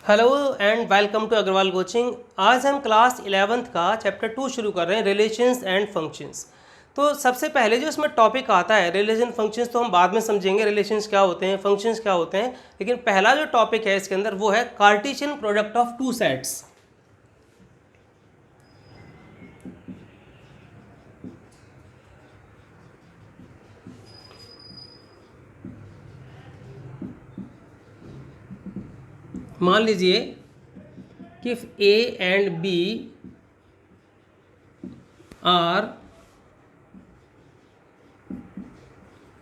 Hello and welcome to Agarwal coaching. आज हम class 11th का चैप्टर 2 शुरू कर रहे हैं, रिलेशंस एंड फंक्शंस। तो सबसे पहले जो इसमें टॉपिक आता है रिलेशन फंक्शंस, तो हम बाद में समझेंगे रिलेशंस क्या होते हैं, फंक्शंस क्या होते हैं। लेकिन पहला जो टॉपिक है इसके अंदर वो है Cartesian product of two sets. मान लीजिए कि if A and B are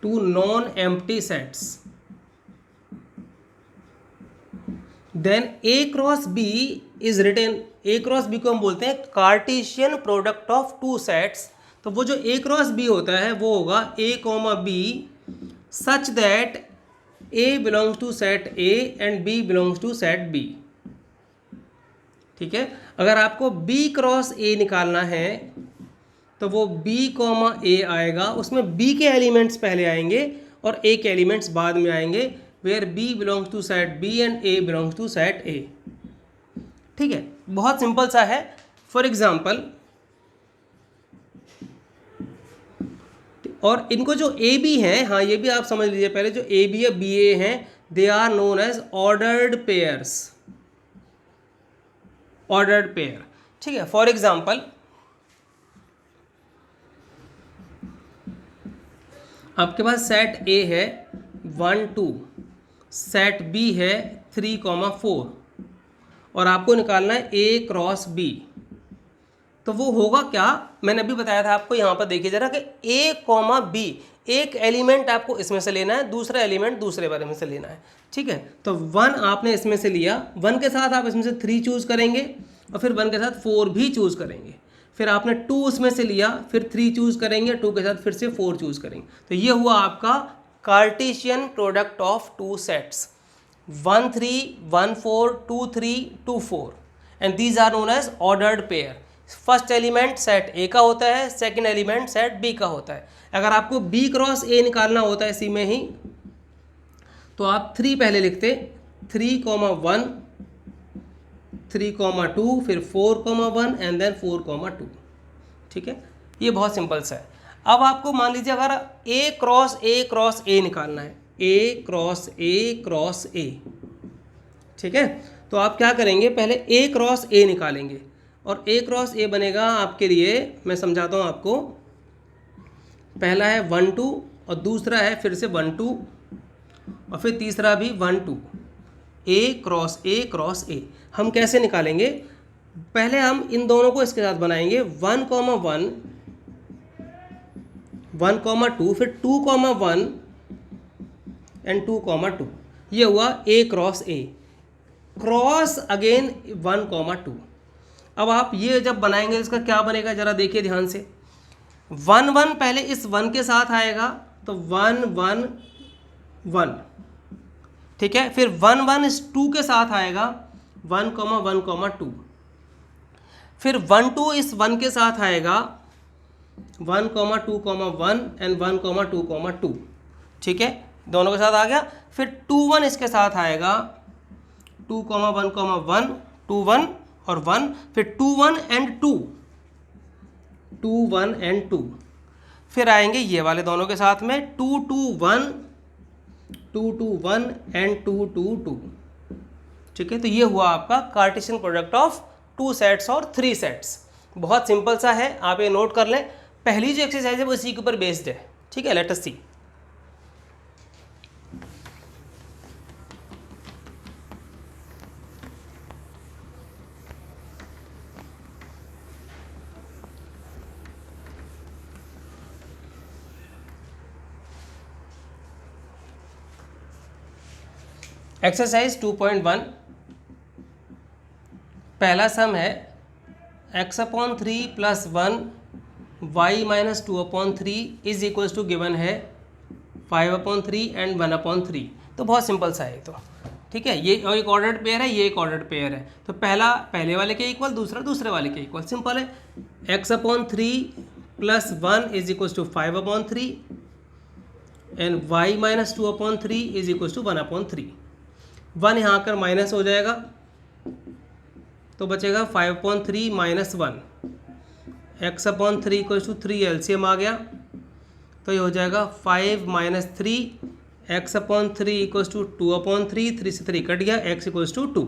two non-empty sets, then A cross B is written, A cross B को हम बोलते हैं Cartesian product of two sets. तो वो जो A क्रॉस B होता है वो होगा A comma B such that A belongs to set A and B belongs to set B। ठीक है, अगर आपको B क्रॉस A निकालना है तो वो B कॉमा A आएगा, उसमें B के एलिमेंट्स पहले आएंगे और A के एलिमेंट्स बाद में आएंगे, where B belongs to set B and A belongs to set A। ठीक है, बहुत सिंपल सा है। फॉर एग्जाम्पल, और इनको जो ए बी हैं, हाँ ये भी आप समझ लीजिए पहले, जो ए बी या बी ए हैं they are known as ordered pairs, ordered pair. ठीक है, फॉर एग्जाम्पल आपके पास सेट ए है 1 2, सेट बी है 3 4 और आपको निकालना है ए क्रॉस बी। तो वो होगा क्या, मैंने अभी बताया था आपको, यहाँ पर देखिए जरा कि ए कॉमा बी, एक एलिमेंट आपको इसमें से लेना है, दूसरा एलिमेंट दूसरे बारे में से लेना है। ठीक है, तो 1 आपने इसमें से लिया, 1 के साथ आप इसमें से 3 चूज़ करेंगे और फिर 1 के साथ 4 भी चूज़ करेंगे। फिर आपने 2 उसमें से लिया, फिर 3 चूज़ करेंगे, 2 के साथ फिर से 4 चूज़ करेंगे। तो ये हुआ आपका Cartesian product of two sets 1 3 1 4 2 3 2 4 and these are known as ordered pair. First element set A का होता है, सेकंड एलिमेंट सेट बी का होता है। अगर आपको बी क्रॉस ए निकालना होता है इसी में ही, तो आप 3 पहले लिखते, 3 1 3 2, फिर 4 1 एंड देन 4 2। ठीक है, ये बहुत सिंपल सा है। अब आपको मान लीजिए अगर ए क्रॉस ए निकालना है, ए क्रॉस ए। ठीक है, तो आप क्या करेंगे, पहले ए क्रॉस ए निकालेंगे और ए क्रॉस ए बनेगा आपके लिए, मैं समझाता हूँ आपको। पहला है 1 2 और दूसरा है फिर से 1 2 और फिर तीसरा भी 1 2, ए क्रॉस ए। हम कैसे निकालेंगे, पहले हम इन दोनों को इसके साथ बनाएंगे 1 1 1 2, फिर 2 1 एंड 2 2। ये हुआ ए क्रॉस अगेन 1 2। अब आप ये जब बनाएंगे इसका क्या बनेगा जरा देखिए ध्यान से। 1 1 पहले इस 1 के साथ आएगा तो 1 1 1। ठीक है, फिर 1 1 इस 2 के साथ आएगा 1 1 2। फिर 1 2 इस 1 के साथ आएगा 1 2 1 एंड 1 2 2। ठीक है, दोनों के साथ आ गया। फिर 2 1 इसके साथ आएगा 2 1 1 2 1 और 1, फिर 2 1 एंड 2, 2 1 एंड 2। फिर आएंगे ये वाले दोनों के साथ में 2 2 1 2 2 1 एंड 2 2 2। ठीक है, तो ये हुआ आपका Cartesian product of two sets और 3 सेट्स। बहुत सिंपल सा है, आप ये नोट कर लें। पहली जो एक्सरसाइज है वो इसी के ऊपर बेस्ड है। ठीक है, लेट अस सी। एक्सरसाइज 2.1, पहला सम है x/3 + 1 y-2/3 is equals to given है 5/3 एंड 1/3। तो बहुत सिंपल सा है। तो ठीक है, ये एक ऑर्डर्ड पेयर है, ये एक ऑर्डर्ड पेयर है। तो पहला पहले वाले के इक्वल, दूसरा दूसरे वाले के इक्वल। सिंपल है, x/3 + 1 is equals to 5/3 and y-2/3 is equals to 1/3। 1 यहाँ आकर माइनस हो जाएगा तो बचेगा 5/3 minus 1, x upon 3 equal to 3, LCM आ गया तो ये हो जाएगा 5 minus 3 x upon 3 equals to 2/3, 3 से 3 कट गया, x equals to 2.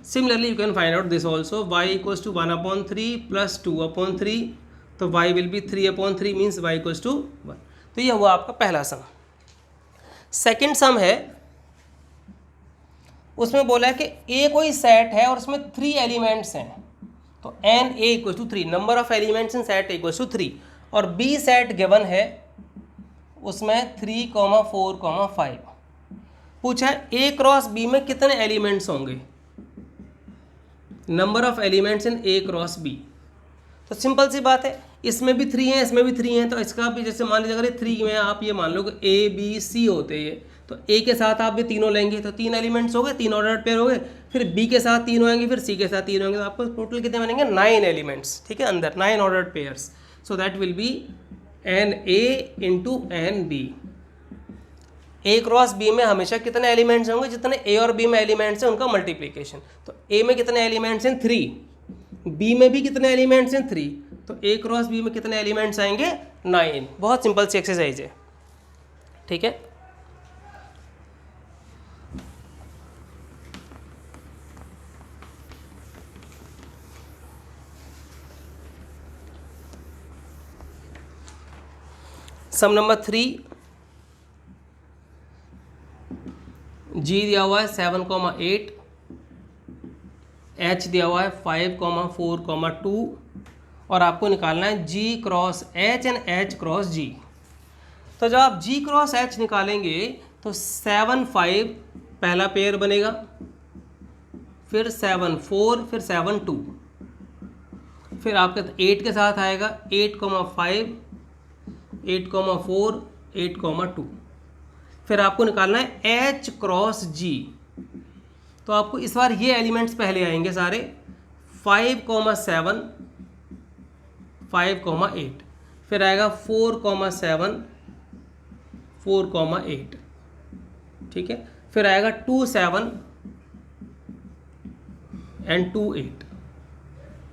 Similarly you can find out this also, y equals to 1/3 plus 2/3, तो y will be 3/3 means y equals to 1. तो ये हुआ आपका पहला सम. सेकेंड सम है, उसमें बोला है कि ए कोई सेट है और उसमें 3 एलिमेंट्स हैं, तो n A equals to 3, number of elements in set A equals to 3, और बी सेट गिवन है उसमें 3, 4, 5. पूछा है ए क्रॉस बी में कितने एलिमेंट्स होंगे, number of elements in A cross B. तो सिंपल सी बात है, इसमें भी 3 हैं, इसमें भी 3 हैं, तो इसका भी जैसे मान लीजिए अगर 3 में आप ये मान लो कि ए बी सी होते हैं, तो ए के साथ आप भी तीनों लेंगे तो 3 एलिमेंट्स हो गए, 3 ऑर्डर्ड पेयर हो गए, फिर बी के साथ 3 होंगे, फिर सी के साथ 3 होंगे, तो आपको टोटल कितने बनेंगे 9 एलिमेंट्स. ठीक है, अंदर 9 ordered pairs. So that will be n A into n B. A cross B में हमेशा कितने एलिमेंट्स होंगे, जितने ए और बी में एलिमेंट्स हैं उनका मल्टीप्लिकेशन. तो ए में कितने एलिमेंट्स हैं 3, बी में भी कितने एलिमेंट्स हैं 3, तो ए क्रॉस बी में कितने एलिमेंट्स आएंगे 9. बहुत सिंपल सी एक्सरसाइज है. ठीक है, सम नंबर 3, जी दिया हुआ है 7,8, एच दिया हुआ है 5,4,2, और आपको निकालना है G cross H and H cross G. तो जब आप जी क्रॉस एच निकालेंगे तो 7, 5 पहला पेयर बनेगा, फिर 7, 4, फिर 7, 2, फिर आपका 8 के साथ आएगा 8,5, 8,4, 8,2. फिर आपको निकालना है एच क्रॉस जी. तो आपको इस बार ये एलिमेंट्स पहले आएंगे सारे, 5,7, 5,8, फिर आएगा 4,7, 4,8. ठीक है, फिर आएगा 2, 7 एंड 2, 8.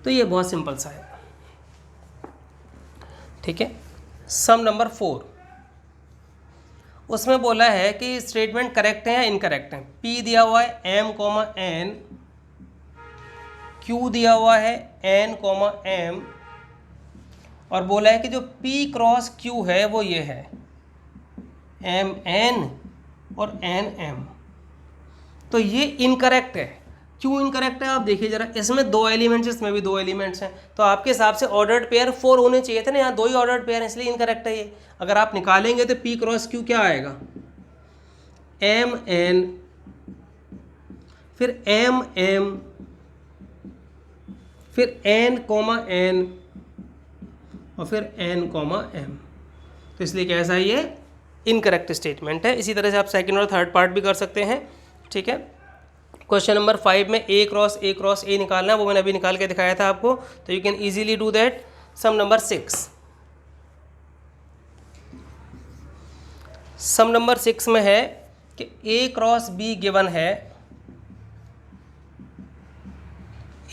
तो ये बहुत सिंपल सा है. ठीक है, सम नंबर 4, उसमें बोला है कि स्टेटमेंट करेक्ट है या इनकरेक्ट है. P दिया हुआ है M, N, Q दिया हुआ है N, M, और बोला है कि जो P क्रॉस Q है वो ये है M N और N M. तो ये इनकरेक्ट है. क्यों इनकरेक्ट है आप देखिए जरा, इसमें 2 एलिमेंट्स, इसमें भी 2 एलिमेंट्स हैं, तो आपके हिसाब से ऑर्डर्ड पेयर 4 होने चाहिए थे ना, यहाँ 2 ही ऑर्डर्ड पेयर हैं, इसलिए इनकरेक्ट है ये. अगर आप निकालेंगे तो P क्रॉस Q क्या आएगा M N, फिर M M, फिर N, N, और फिर N, M. तो इसलिए कैसा है ये इनकरेक्ट स्टेटमेंट है. इसी तरह से आप सेकंड और थर्ड पार्ट भी कर सकते हैं. ठीक है, क्वेश्चन नंबर 5 में ए क्रॉस ए निकालना है, वो मैंने अभी निकाल के दिखाया था आपको, तो you can easily do that. Sum number 6, sum number 6 में है कि ए क्रॉस बी गिवन है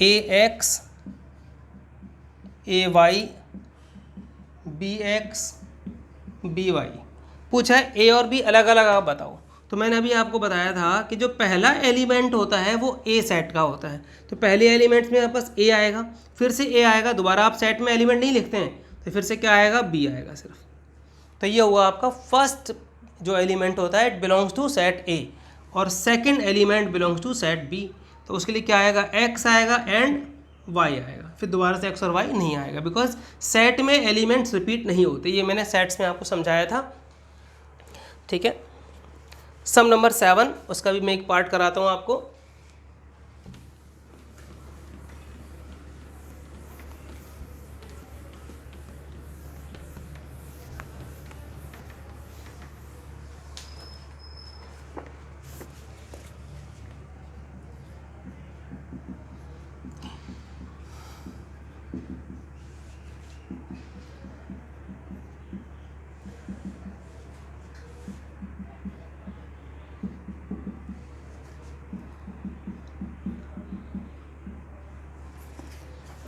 A x, A y, B x, B y. पूछा है ए और बी अलग अलग आप बताओ. तो मैंने अभी आपको बताया था कि जो पहला एलिमेंट होता है वो ए सेट का होता है. तो पहले एलिमेंट्स में आपके पास ए आएगा, फिर से ए आएगा, दोबारा आप सेट में एलिमेंट नहीं लिखते हैं, तो फिर से क्या आएगा बी आएगा सिर्फ. तो ये हुआ आपका फर्स्ट जो एलिमेंट होता है, it belongs to set A, और second element belongs to set B. तो उसके लिए क्या आएगा एक्स आएगा एंड वाई आएगा, फिर दोबारा से एक्स और वाई नहीं आएगा, बिकॉज सेट में एलिमेंट्स रिपीट नहीं होते. ये मैंने सेट्स में आपको समझाया था. ठीक है, सम नंबर 7, उसका भी मैं एक पार्ट कराता हूँ आपको.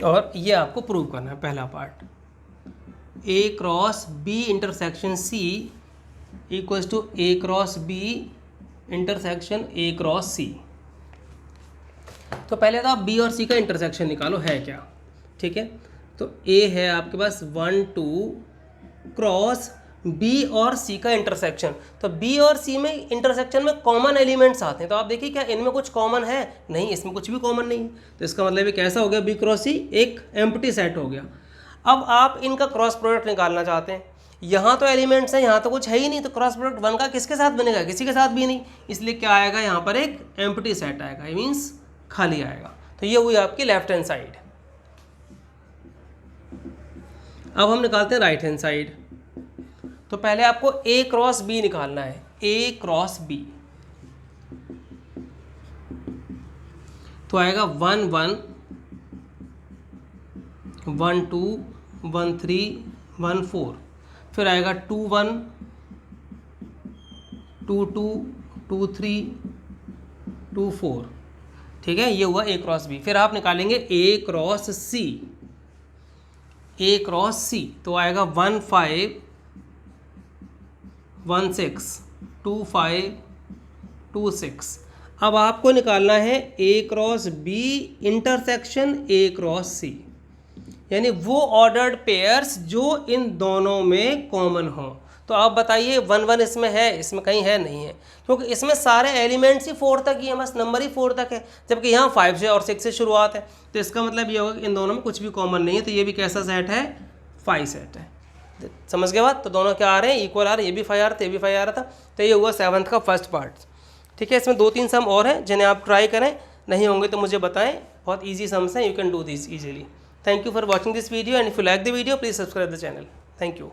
और ये आपको प्रूव करना है पहला part, A cross B intersection C equals to A cross B intersection A cross C. तो पहले तो आप बी और सी का इंटरसेक्शन निकालो है क्या, ठीक है। तो ए है आपके पास 1 2 क्रॉस बी और सी का इंटरसेक्शन। तो बी और सी में इंटरसेक्शन में कॉमन एलिमेंट्स आते हैं, तो आप देखिए क्या इनमें कुछ कॉमन है, नहीं इसमें कुछ भी कॉमन नहीं है। तो इसका मतलब ये कैसा हो गया, बी क्रॉस सी एक एम्प्टी सेट हो गया। अब आप इनका क्रॉस प्रोडक्ट निकालना चाहते हैं, यहाँ तो एलिमेंट्स हैं, यहाँ तो कुछ है ही नहीं, तो क्रॉस प्रोडक्ट 1 का किसके साथ बनेगा, किसी के साथ भी नहीं, इसलिए क्या आएगा यहाँ पर एक एम्प्टी सेट आएगा, मीन्स खाली आएगा। तो ये हुई आपकी लेफ्ट हैंड साइड। अब हम निकालते हैं राइट हैंड साइड। तो पहले आपको ए क्रॉस बी निकालना है, ए क्रॉस बी। तो आएगा 1 1 1 2 1 3 1 4, फिर आएगा 2 1 2 2 2 3 2 4, ठीक है। ये हुआ ए क्रॉस बी। फिर आप निकालेंगे ए क्रॉस सी, ए क्रॉस सी। तो आएगा 1 5 1 6 2 5 2 6। अब आपको निकालना है A cross B intersection A cross C, यानी वो ऑर्डर्ड पेयर्स जो इन दोनों में कॉमन हो। तो आप बताइए 1 1 इसमें है, इसमें कहीं है नहीं है, क्योंकि इसमें सारे एलिमेंट्स ही 4 तक ही हैं, बस नंबर ही 4 तक है, जबकि यहाँ 5 से और 6 से शुरुआत है। तो इसका मतलब ये होगा कि इन दोनों में कुछ भी कॉमन नहीं है, तो ये भी कैसा सेट है, 5 सेट है। समझ गए बात। तो दोनों क्या आ रहे हैं, इक्वल आ रहे हैं, ये भी 5 आ रहा था, ये भी 5 आ रहा था। तो ये हुआ 7th का फर्स्ट पार्ट, ठीक है। इसमें 2-3 सम और हैं जिन्हें आप ट्राई करें, नहीं होंगे तो मुझे बताएं, बहुत ईजी सम्स हैं, you can do this easily. Thank you for watching this video, and if you like the video, please subscribe the channel. Thank you.